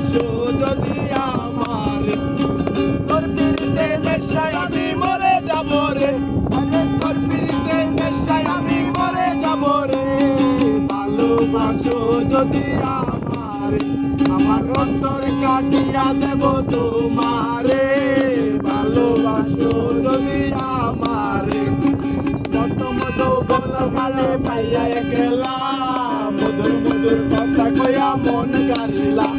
ভালোবাসো যদি আমারে তোর পিড়িতে নেশায় আমি মরে যাব রে তোর পিড়িতে নেশায় আমি মরে যাব রে ভালোবাসো যদি আমারে আমার অন্তর কাটিয়া দেব তোমারে ভালোবাসো যদি আমারে প্রথম যৌবন কালে পাইয়া একলা মধুর মধুর কথা কইয়া মন গারিলা